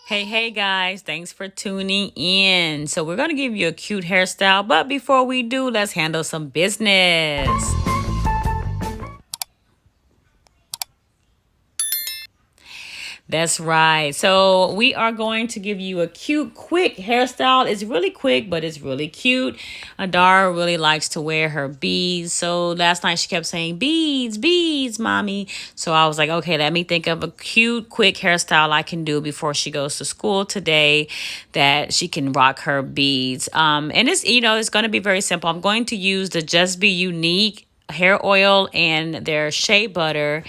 Hey guys, thanks for tuning in. So, we're going to give you a cute hairstyle, but before we do, let's handle some business. That's right. So we are going to give you a cute, quick hairstyle. It's really quick, but it's really cute. Adara really likes to wear her beads. So last night she kept saying, beads, beads, mommy. So I was like, okay, let me think of a cute, quick hairstyle I can do before she goes to school today that she can rock her beads. And it's going to be very simple. I'm going to use the Just Be Unique hair oil and their shea butter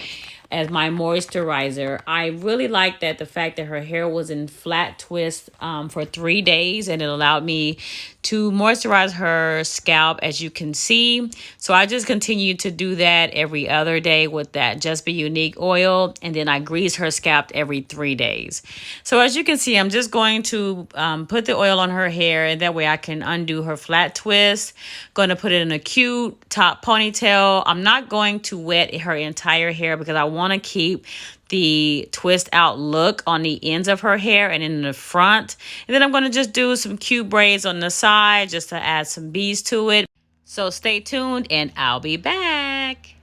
as my moisturizer. I really like that the fact that her hair was in flat twist for 3 days, and it allowed me to moisturize her scalp, as you can see. So I just continue to do that every other day with that Just Be Unique oil, and then I grease her scalp every 3 days. So as you can see, I'm just going to put the oil on her hair, and that way I can undo her flat twist. Going to put it in a cute top ponytail. I'm not going to wet her entire hair because I want to keep the twist out look on the ends of her hair and in the front. And then I'm going to just do some cute braids on the side just to add some beads to it. So stay tuned and I'll be back.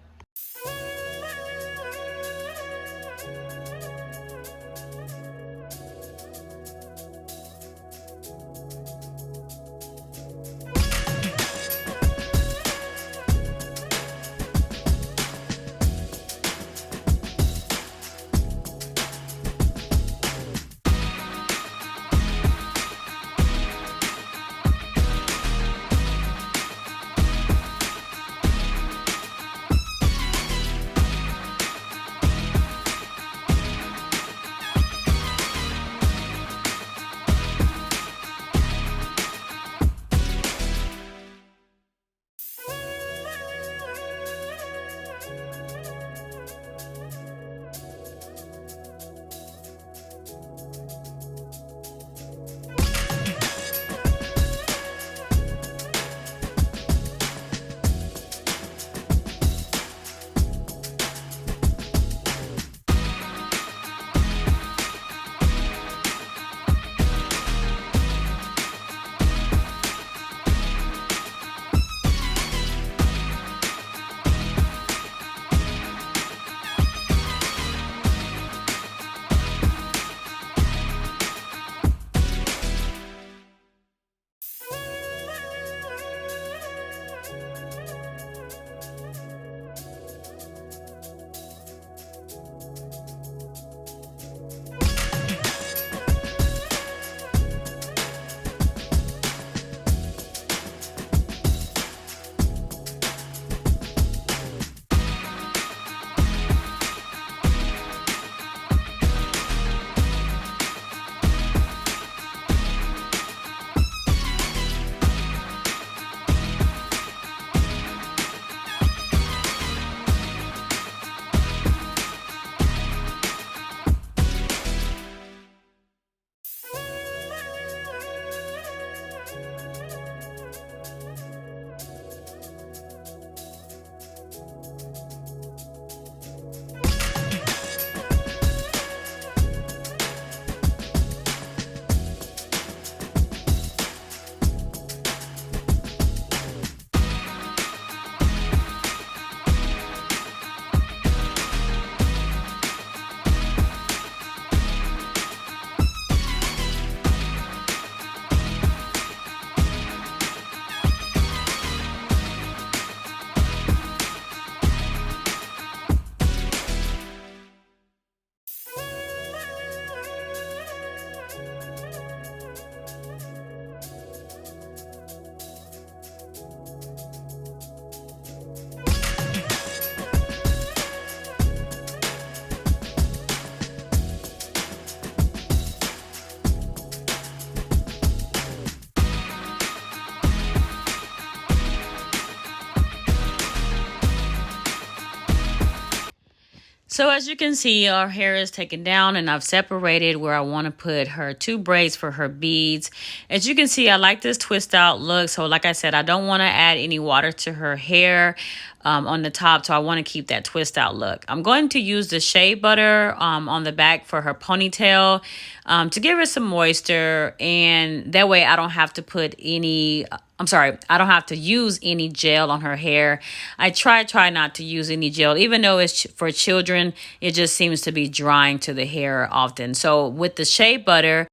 So as you can see, our hair is taken down and I've separated where I want to put her two braids for her beads. As you can see, I like this twist out look. So like I said, I don't want to add any water to her hair on the top. So I want to keep that twist out look. I'm going to use the shea butter on the back for her ponytail to give her some moisture. And that way I don't have to put any... I don't have to use any gel on her hair. I try not to use any gel. Even though it's for children, it just seems to be drying to the hair often. So with the shea butter,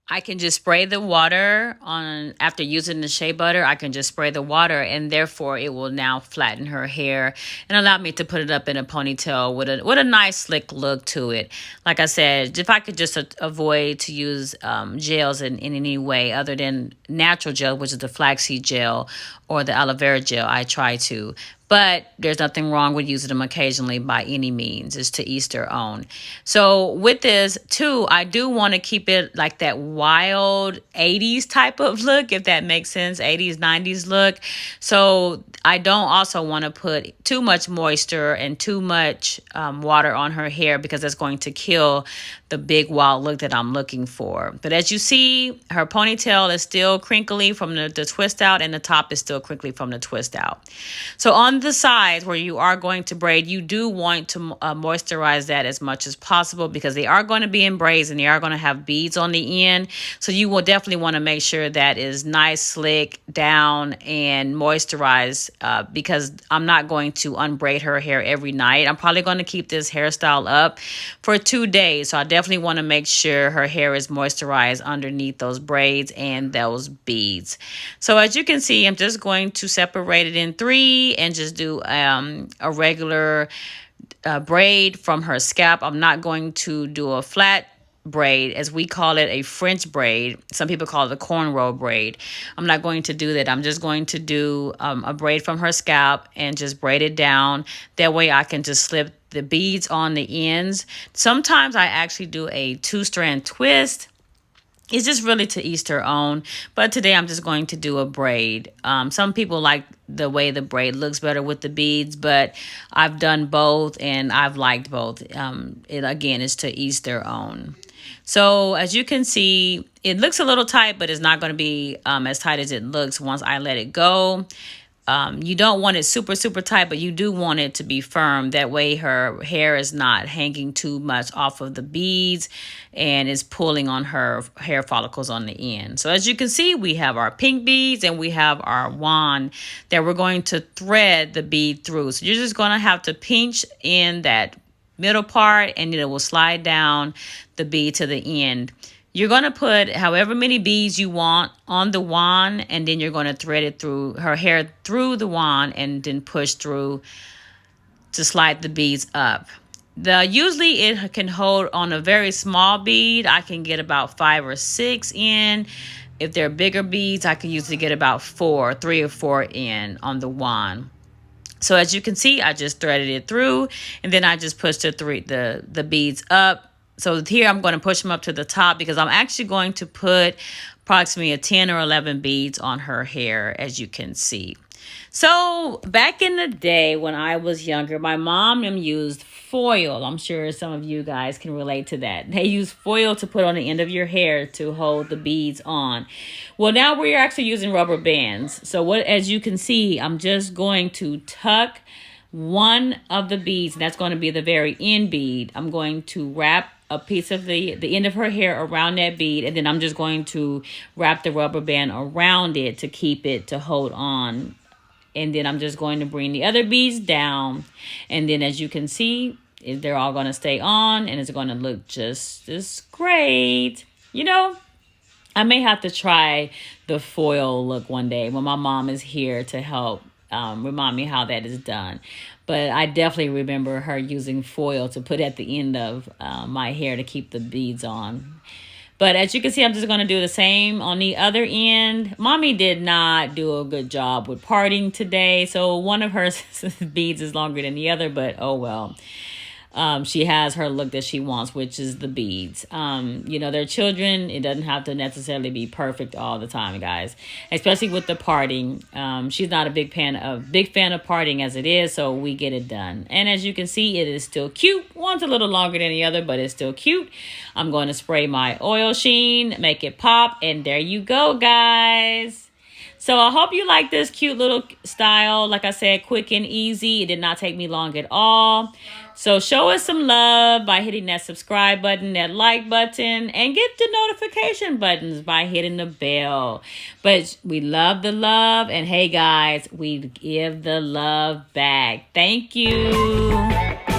I can just spray the water on after using the shea butter. I can just spray the water and therefore it will now flatten her hair and allow me to put it up in a ponytail with a nice slick look to it. Like I said, if I could just avoid to use gels in any way other than natural gel, which is the flaxseed gel or the aloe vera gel, I try to. But there's nothing wrong with using them occasionally by any means. It's to each their own. So with this too, I do want to keep it like that wild 80s type of look, if that makes sense, 80s, 90s look. So I don't also want to put too much moisture and too much water on her hair because that's going to kill the big wild look that I'm looking for. But as you see, her ponytail is still crinkly from the twist out and the top is still crinkly from the twist out. So on the sides where you are going to braid, you do want to moisturize that as much as possible because they are going to be in braids and they are going to have beads on the end. So you will definitely want to make sure that is nice, slick, down, and moisturized because I'm not going to unbraid her hair every night. I'm probably going to keep this hairstyle up for 2 days. So I definitely want to make sure her hair is moisturized underneath those braids and those beads. So as you can see, I'm just going to separate it in 3 and just do a regular braid from her scalp. I'm not going to do a flat braid, as we call it, a French braid. Some people call it a cornrow braid. I'm not going to do that. I'm just going to do a braid from her scalp and just braid it down. That way I can just slip the beads on the ends. Sometimes I actually do a 2-strand twist. It's just really to each their own. But today I'm just going to do a braid. Some people like the way the braid looks better with the beads, but I've done both and I've liked both. It again is to each their own. So as you can see, it looks a little tight, but it's not going to be as tight as it looks once I let it go. You don't want it super, super tight, but you do want it to be firm. That way her hair is not hanging too much off of the beads and is pulling on her hair follicles on the end. So as you can see, we have our pink beads and we have our wand that we're going to thread the bead through. So you're just going to have to pinch in that middle part and then it will slide down the bead to the end. You're going to put however many beads you want on the wand, and then you're going to thread it through her hair through the wand and then push through to slide the beads up. Usually it can hold on a very small bead. I can get about 5 or 6 in. If they're bigger beads, I can usually get about 3 or 4 in on the wand. So as you can see, I just threaded it through and then I just pushed the beads up. So here I'm going to push them up to the top because I'm actually going to put approximately 10 or 11 beads on her hair, as you can see. So back in the day when I was younger, my mom used foil. I'm sure some of you guys can relate to that. They use foil to put on the end of your hair to hold the beads on. Well, now we're actually using rubber bands. So as you can see, I'm just going to tuck one of the beads, and that's going to be the very end bead. I'm going to wrap a piece of the end of her hair around that bead, and then I'm just going to wrap the rubber band around it to keep it to hold on. And then I'm just going to bring the other beads down, and then as you can see, they're all going to stay on and it's going to look just as great. You know, I may have to try the foil look one day when my mom is here to help remind me how that is done. But I definitely remember her using foil to put at the end of my hair to keep the beads on. But as you can see, I'm just going to do the same on the other end. Mommy did not do a good job with parting today. So one of her beads is longer than the other, but oh well. she has her look that she wants, which is the beads. You know, they're children. It doesn't have to necessarily be perfect all the time, guys, especially with the parting. She's not a big fan of parting as it is, so we get it done. And as you can see, it is still cute. One's a little longer than the other, but it's still cute. I'm going to spray my oil sheen, make it pop, and there you go, guys. So I hope you like this cute little style. Like I said, quick and easy. It did not take me long at all. So show us some love by hitting that subscribe button, that like button, and get the notification buttons by hitting the bell. But we love the love. And hey, guys, we give the love back. Thank you.